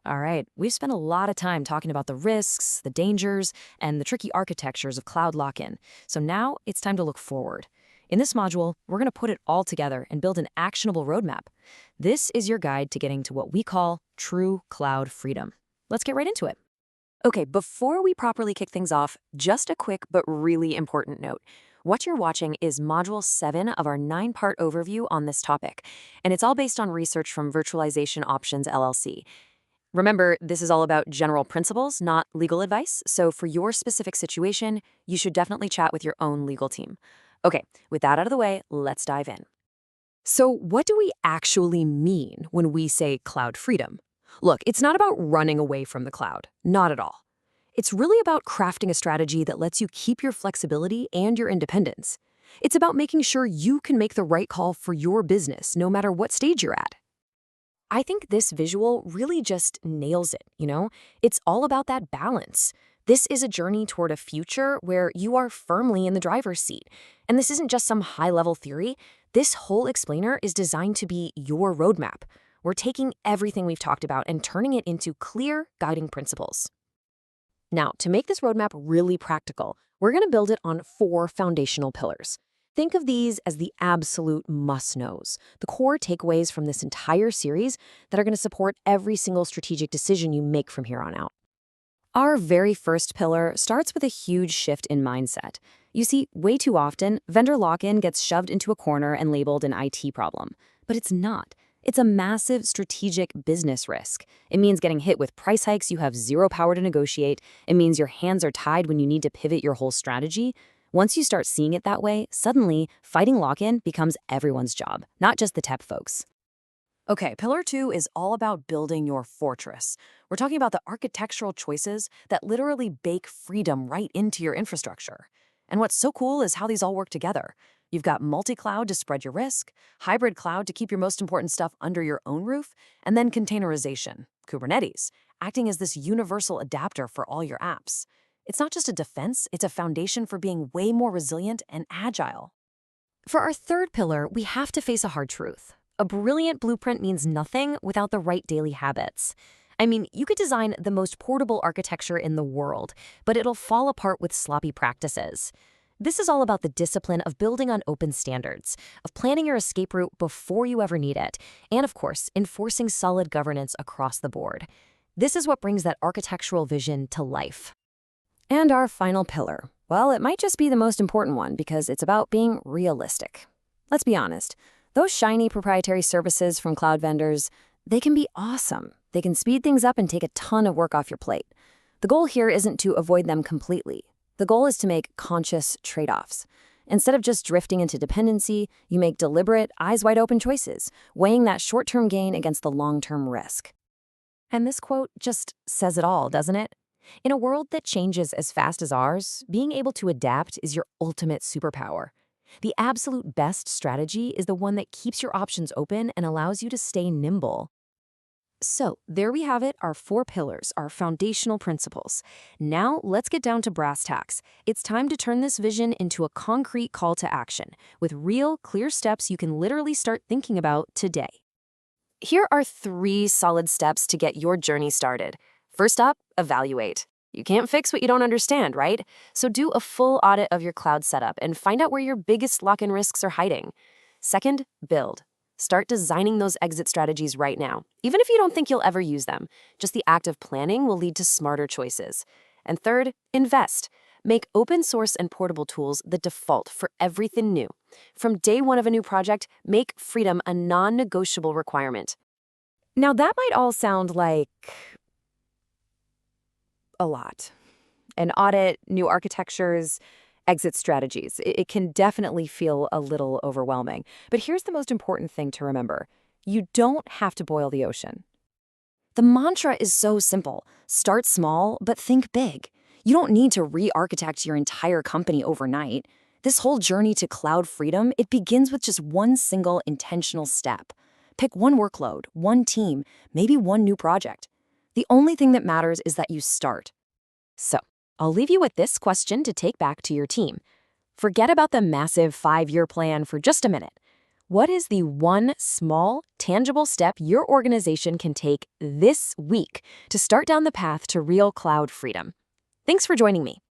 All right, we've spent a lot of time talking about the risks, the dangers, and the tricky architectures of cloud lock-in. So now it's time to look forward. In this module, we're going to put it all together and build an actionable roadmap. This is your guide to getting to what we call true cloud freedom. Let's get right into it. Okay, before we properly kick things off, just a quick but really important note. What you're watching is Module 7 of our 9-part overview on this topic, and it's all based on research from Virtualization Options LLC. Remember, this is all about general principles, not legal advice, so for your specific situation, you should definitely chat with your own legal team. Okay, with that out of the way, let's dive in. So what do we actually mean when we say cloud freedom? Look, it's not about running away from the cloud, not at all. It's really about crafting a strategy that lets you keep your flexibility and your independence. It's about making sure you can make the right call for your business, no matter what stage you're at. I think this visual really just nails it, you know? It's all about that balance. This is a journey toward a future where you are firmly in the driver's seat. And this isn't just some high-level theory. This whole explainer is designed to be your roadmap. We're taking everything we've talked about and turning it into clear guiding principles. Now, to make this roadmap really practical, we're going to build it on 4 foundational pillars. Think of these as the absolute must-knows, the core takeaways from this entire series that are going to support every single strategic decision you make from here on out. Our very first pillar starts with a huge shift in mindset. You see, way too often, vendor lock-in gets shoved into a corner and labeled an IT problem. But it's not. It's a massive strategic business risk. It means getting hit with price hikes you have zero power to negotiate. It means your hands are tied when you need to pivot your whole strategy. Once you start seeing it that way, suddenly, fighting lock-in becomes everyone's job, not just the tech folks. Okay, pillar 2 is all about building your fortress. We're talking about the architectural choices that literally bake freedom right into your infrastructure. And what's so cool is how these all work together. You've got multi-cloud to spread your risk, hybrid cloud to keep your most important stuff under your own roof, and then containerization, Kubernetes, acting as this universal adapter for all your apps. It's not just a defense, it's a foundation for being way more resilient and agile. For our third pillar, we have to face a hard truth. A brilliant blueprint means nothing without the right daily habits. I mean, you could design the most portable architecture in the world, but it'll fall apart with sloppy practices. This is all about the discipline of building on open standards, of planning your escape route before you ever need it, and of course, enforcing solid governance across the board. This is what brings that architectural vision to life. And our final pillar, well, it might just be the most important one because it's about being realistic. Let's be honest, those shiny proprietary services from cloud vendors, they can be awesome. They can speed things up and take a ton of work off your plate. The goal here isn't to avoid them completely. The goal is to make conscious trade-offs. Instead of just drifting into dependency, you make deliberate, eyes-wide-open choices, weighing that short-term gain against the long-term risk. And this quote just says it all, doesn't it? In a world that changes as fast as ours, being able to adapt is your ultimate superpower. The absolute best strategy is the one that keeps your options open and allows you to stay nimble. So, there we have it, our 4 pillars, our foundational principles. Now, let's get down to brass tacks. It's time to turn this vision into a concrete call to action, with real, clear steps you can literally start thinking about today. Here are 3 solid steps to get your journey started. First up, evaluate. You can't fix what you don't understand, right? So do a full audit of your cloud setup and find out where your biggest lock-in risks are hiding. Second, build. Start designing those exit strategies right now, even if you don't think you'll ever use them. Just the act of planning will lead to smarter choices. And third, invest. Make open source and portable tools the default for everything new. From day one of a new project, make freedom a non-negotiable requirement. Now that might all sound like a lot. An audit, new architectures, exit strategies. It can definitely feel a little overwhelming. But here's the most important thing to remember. You don't have to boil the ocean. The mantra is so simple. Start small, but think big. You don't need to re-architect your entire company overnight. This whole journey to cloud freedom, it begins with just one single intentional step. Pick one workload, one team, maybe one new project. The only thing that matters is that you start. So, I'll leave you with this question to take back to your team. Forget about the massive 5-year plan for just a minute. What is the one small, tangible step your organization can take this week to start down the path to real cloud freedom? Thanks for joining me.